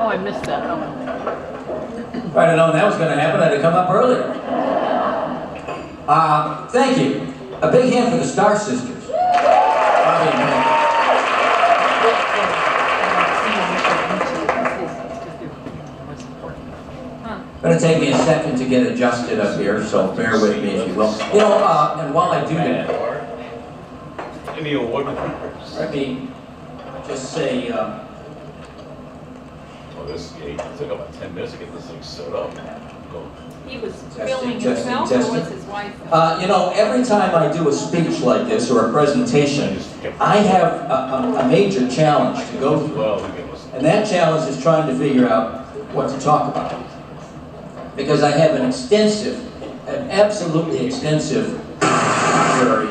Oh, I missed that. Oh. If I'd have known that was going to happen, I'd have come up earlier. Thank you. A big hand for the Star Sisters. It's going to take me a second to get adjusted up here, so bear with me if you will. You know, and while I do that, let me just say, This it took about 10 minutes to get this thing set up. He was Testing, filming testing, himself, testing. or was his wife? you know, every time I do a speech like this or a presentation, I have a major challenge to go through. And that challenge is trying to figure out what to talk about. Because I have an absolutely extensive library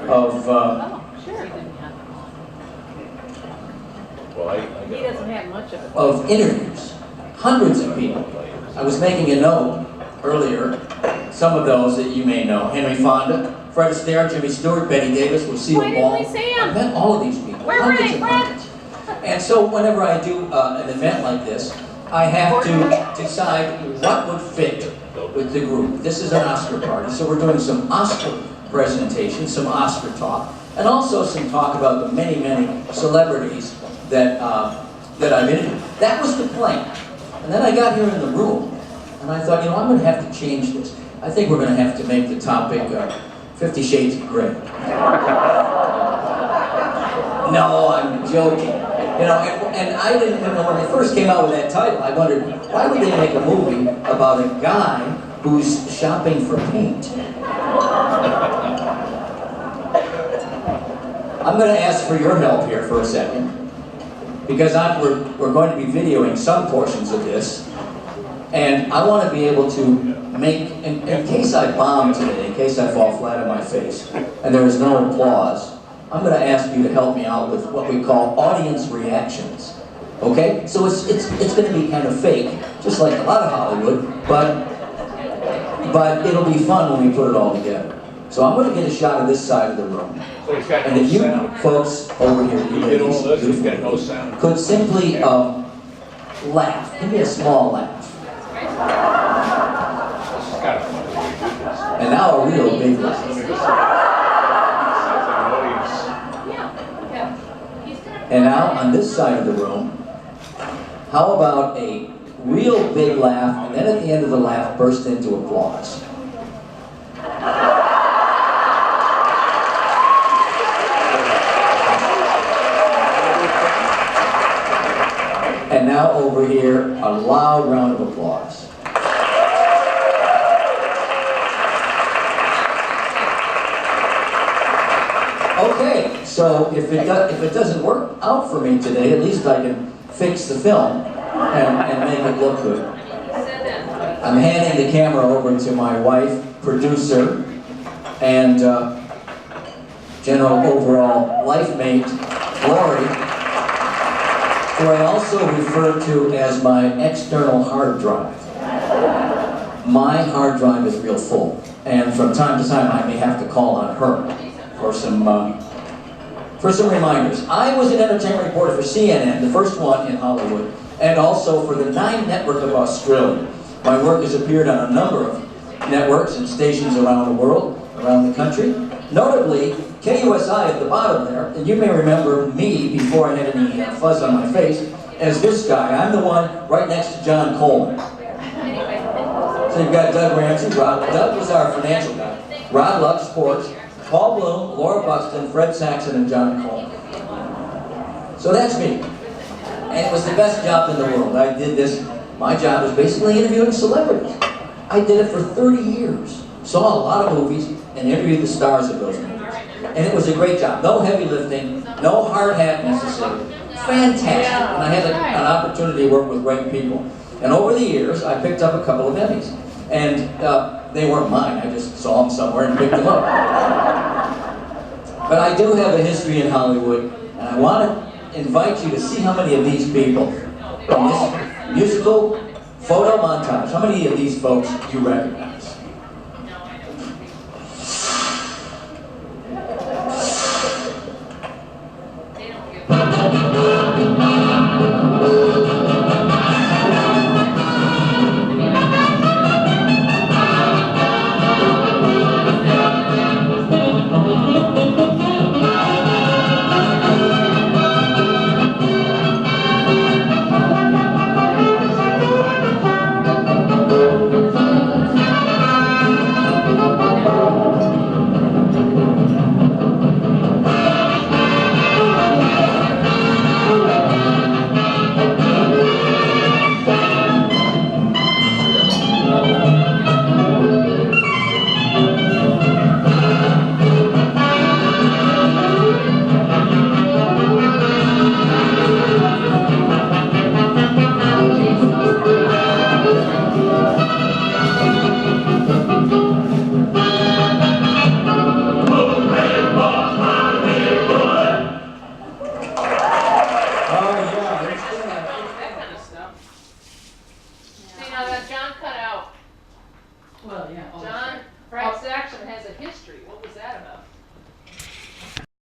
of He doesn't have much of it. of interviews, hundreds of people. I was making a note earlier, some of those that you may know: Henry Fonda, Fred Astaire, Jimmy Stewart, Betty Davis, Lucille Why didn't Ball. we see 'em? I met all of these people. Where were they, Fred? Hundreds. And so whenever I do an event like this, I have to decide what would fit with the group. This is an Oscar party, so we're doing some Oscar presentations, some Oscar talk, and also some talk about the many, many celebrities that I've interviewed. That was the plan. And then I got here in the room, and I thought, you know, I'm going to have to change this. I think we're going to have to make the topic 50 Shades of Grey. No, I'm joking. You know, and I didn't, when they first came out with that title, I wondered, why would they make a movie about a guy who's shopping for paint? I'm going to ask for your help here for a second, because we're going to be videoing some portions of this, and I want to be able to make, in case I bomb today, in case I fall flat on my face, and there is no applause, I'm going to ask you to help me out with what we call audience reactions. Okay? So it's going to be kind of fake, just like a lot of Hollywood, but it'll be fun when we put it all together. So I'm going to get a shot of this side of the room. And if you folks over here, you ladies, could simply laugh. Give me a small laugh. And now a real big laugh. And now on this side of the room, how about a real big laugh, and then at the end of the laugh, burst into applause. And now over here, a loud round of applause. Okay, so if it doesn't work out for me today, at least I can fix the film and make it look good. I'm handing the camera over to my wife, producer, and general overall life mate, Lori, who I also refer to as my external hard drive. My hard drive is real full, and from time to time I may have to call on her for some reminders. I was an entertainment reporter for CNN, the first one in Hollywood, and also for the 9 Network of Australia. My work has appeared on a number of networks and stations around the world, around the country. Notably, KUSI at the bottom there, and you may remember me before I had any fuzz on my face, as this guy. I'm the one right next to John Coleman. So you've got Doug Ramsey, Doug was our financial guy, Rod Luck, sports, Paul Bloom, Laura Buxton, Fred Saxon, and John Coleman. So that's me. And it was the best job in the world. I did this. My job was basically interviewing celebrities. I did it for 30 years. Saw a lot of movies and interviewed the stars of those movies. And it was a great job. No heavy lifting, no hard hat necessary. Fantastic. And I had an opportunity to work with great people. And over the years, I picked up a couple of Emmys. And they weren't mine. I just saw them somewhere and picked them up. But I do have a history in Hollywood, and I want to invite you to see how many of these people in this musical photo montage, how many of these folks you recognize? John cut out. Well, yeah. John